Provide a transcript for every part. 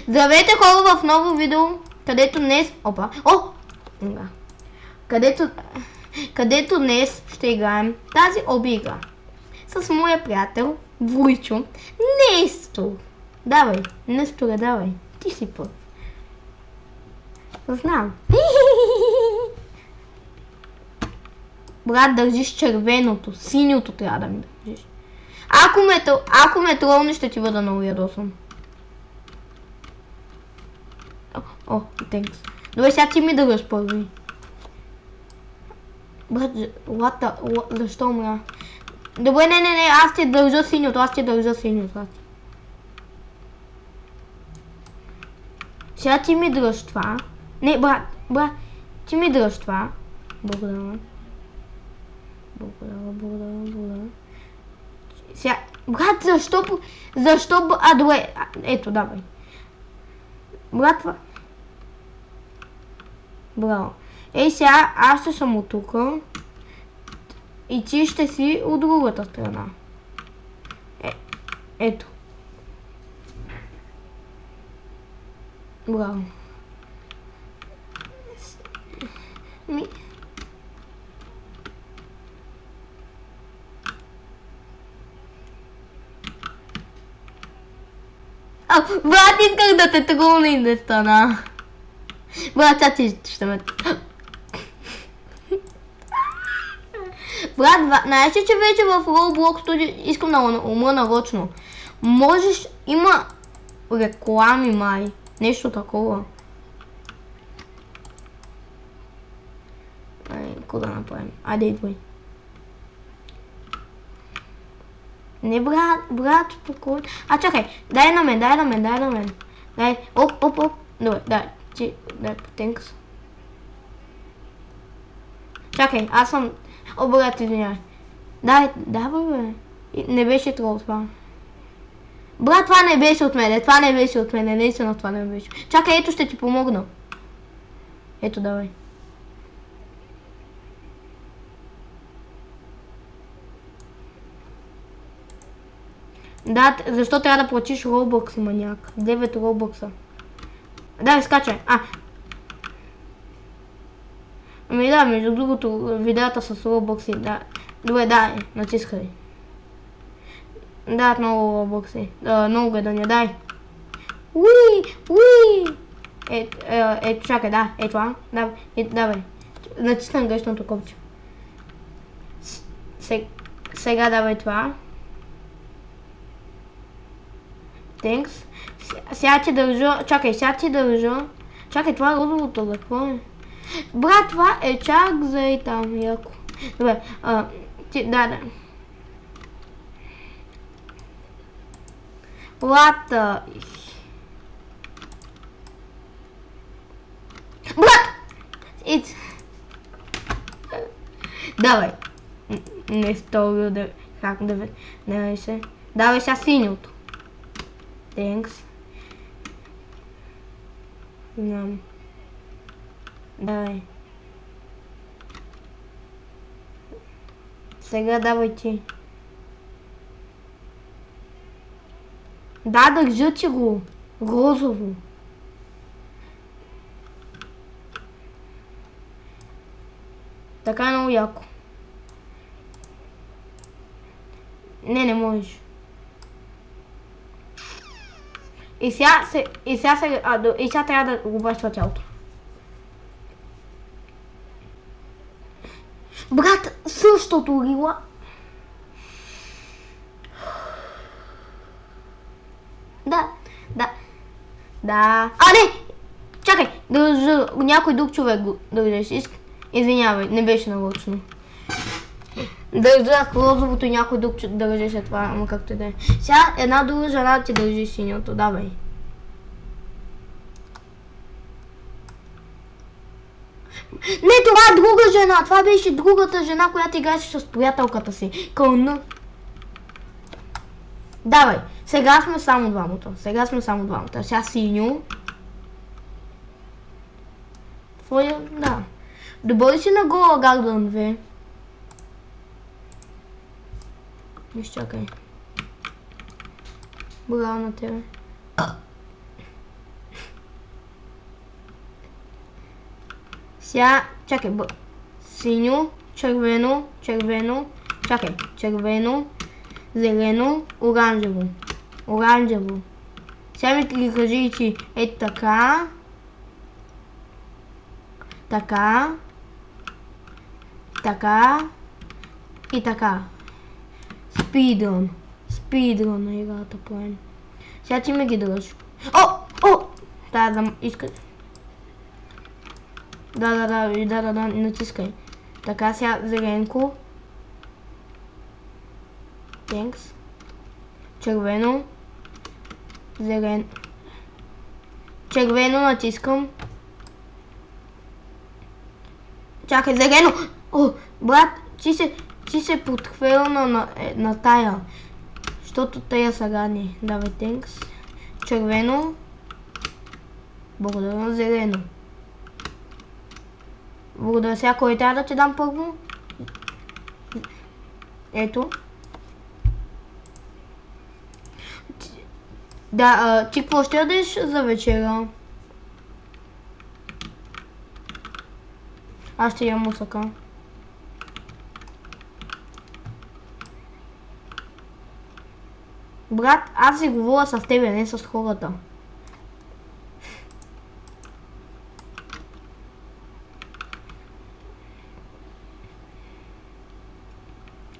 Здравейте хора в ново видео, където днес... Опа! О! Да. Където днес ще играем тази оби игра. С моя приятел Вуйчо. Нестор! Давай, Несторе, давай. Ти си път. Знам. Брат, държиш червеното. Синьото трябва да ми държиш. Ако ме тролни, ще ти бъда много ядосан. О, тенкс. Добре, сега ти ми държаш първи. Брат, защо умря? Добре, не, аз ти държа синьото, Сега ти ми дръж това. Не, брат, ти ми дръж това. Благодаря. Сега, брат, защо, добре, ето, давай. Брат, това. Браво. Ей, сега, аз ще съм от тук. И ти ще си от другата страна. Ето. Браво. Брат, исках да те тролна и не стана. Брат, сега ти ще ме... Брат, знаеш ли, че вече в Roblox Studio искам да умра нарочно. Можеш, има реклами май, нещо такова. Какво да направим? Айде, идвай. Не, брат, спокойно. Чакай, дай на мен. Дай, оп. Добре, дай, тенкс. Чакай, аз съм... О, брат, извинявай. Дай, бе. Не беше трол това. Брат, това не беше от мене, наистина това не беше. Чакай, ето ще ти помогна. Ето, давай. Да, защо трябва да платиш Robux, маняк? 9 Robux. Да, скачай. Ами да, между другото, видеята с Robux, да. Добре, да, натискай. Да, много Robux. Много гледания, дай. Уи! Ето, чакай, да, ето това. Давай. Натиснам грешното копче. Сега давай това. Тенкс. Сега ти държа. Чакай, Чакай, това е розовото, какво е? Брат, това е чак за и там, яко. Добре, да. Брат, давай. Не сторил да... Как да... Не се... Давай сега синьото. Тенкс. Давай. Сега давай ти. Да, държа ти го. Розово. Така е много яко. Не можеш. И сега трябва да го баща тялото. Брат, същото рила. Да. Не! Чакай, държа някой друг човек го държиш. Извинявай, не беше нарочно. Държах розовото и някой друг държеше това, ама както и да е. Сега една друга жена ти държи синьото, давай. Не, това е друга жена, това беше другата жена, която играеше с приятелката си. Кълна. Давай, сега сме само двамата. Сега синьо. Твоя, да. Добър си на гола Гардън 2. Изчакай. Браво на тебе. Сега, чакай, синьо, червено, червено, чакай, червено, зелено, оранжево. Оранжево. Сега ми ги кажи и ти. Ето така. Така. Така. И така. Спидрън. Спидрън на играта правим. Сега ти ме ги дръж. О! Да, искай. Да, натискай. Така, сега зеленко. Thanks. Червено. Зелен. Червено натискам. Чакай, зелено! О, брат, ти се подхвърля на тая. Защото тая са гадни. Давай, thanks. Червено. Благодаря, зелено. Благодаря. Сега кой трябва да ти дам първо? Ето. Да, ти какво ще ядеш за вечера? Аз ще ям мусака. Брат, аз си говоря с тебе, не с хората.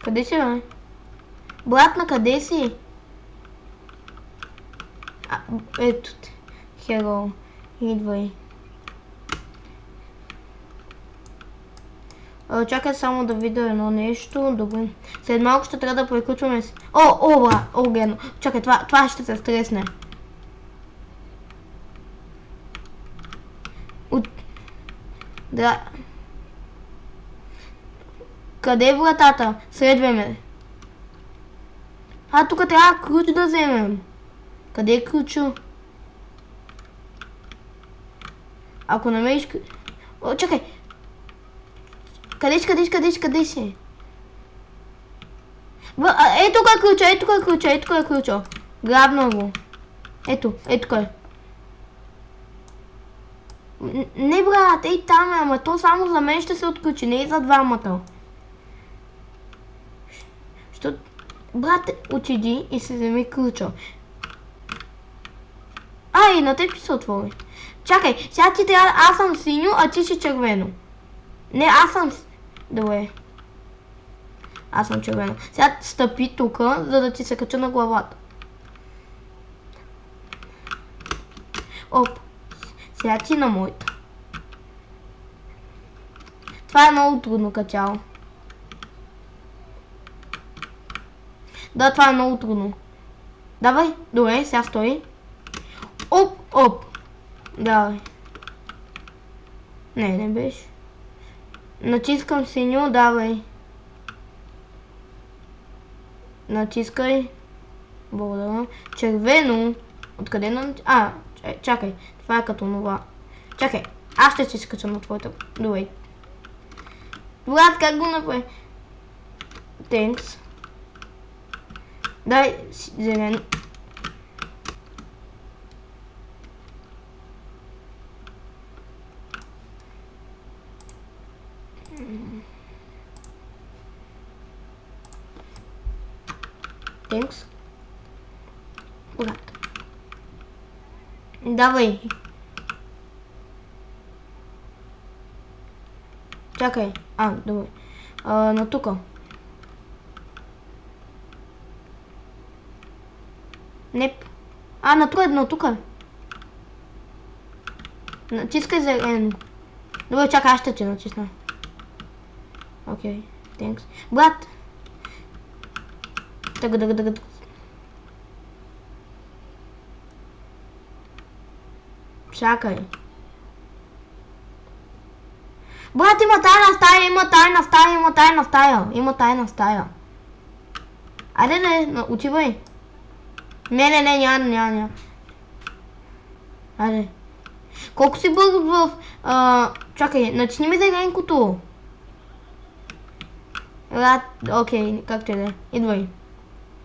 Къде си, бе? Брат, на къде си? Ето те. Херо. Идвай. Чакай само да видя едно нещо. Добре. След малко ще трябва да приключваме с... О, гено. Чакай, това ще се стресне. Да. Къде е вратата? Следвай ме. Тук трябва ключ да вземем. Къде е ключо? Ако намериш... Чакай. Къде си? Ето кой е ключо, Грабна го. Ето кой. Не, брат, ей там е, ама то само за мен ще се отключи, не и за двамата. Брат, отиди и се вземи ключо. И на теб се отвори. Чакай, сега ти трябва... Аз съм синьо, а ти си червено. Не, аз съм... Добре. Аз съм червено. Сега стъпи тука, за да ти се кача на главата. Оп. Сега ти на моята. Това е много трудно качало. Да, това е много трудно. Давай. Добре, сега стои. Оп. Давай. Не беше. Натискам синьо, давай. Натискай. Благодаря. Червено. Откъде на... чакай. Това е като нова. Чакай. Аз ще си скачам на твоята. Добре. Брат, как го направи? Thanks. Дай зелен. Thanks. Брат. Давай. Чакай. Добре. На тука. Не. На тука. Натискай зелено. Добре, чакай, аз ще ти натисна. Окей, thanks. Брат! Тъга. Чакай. Брат, има тайна стая. Айде, отивай. Не, няма. Айде. Колко си бърз в... Чакай, натисни ми зеленкото. Окей, както е да. Идвай.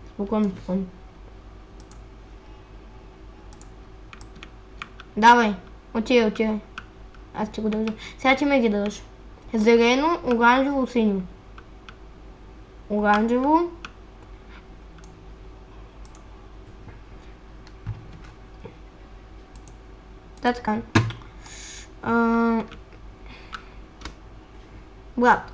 Спокойно. Давай, отивай. Аз ще го държа. Сега ти ме ги държа. Зелено, оранжево, синьо. Оранжево. Да, така. Брат.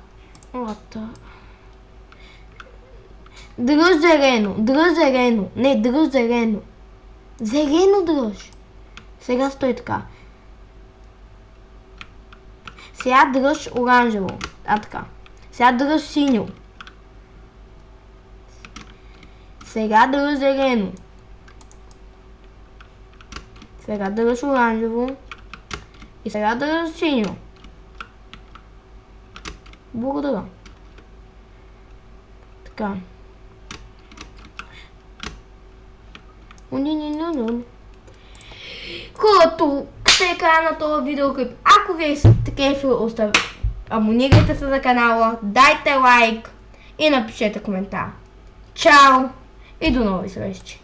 Дръж зелено. Дръж зелено. Не, дръж зелено. Зелено дръж. Сега стой така. Сега дръж оранжево. Така. Сега дръж синьо. Сега дръж зелено. Сега дръж оранжево. И сега дръж синьо. Благодаря. Така. Хубаво, ще е края на този видеоклип. Ако ви е такива, абонирайте се за канала, дайте лайк и напишете коментар. Чао и до нови срещи!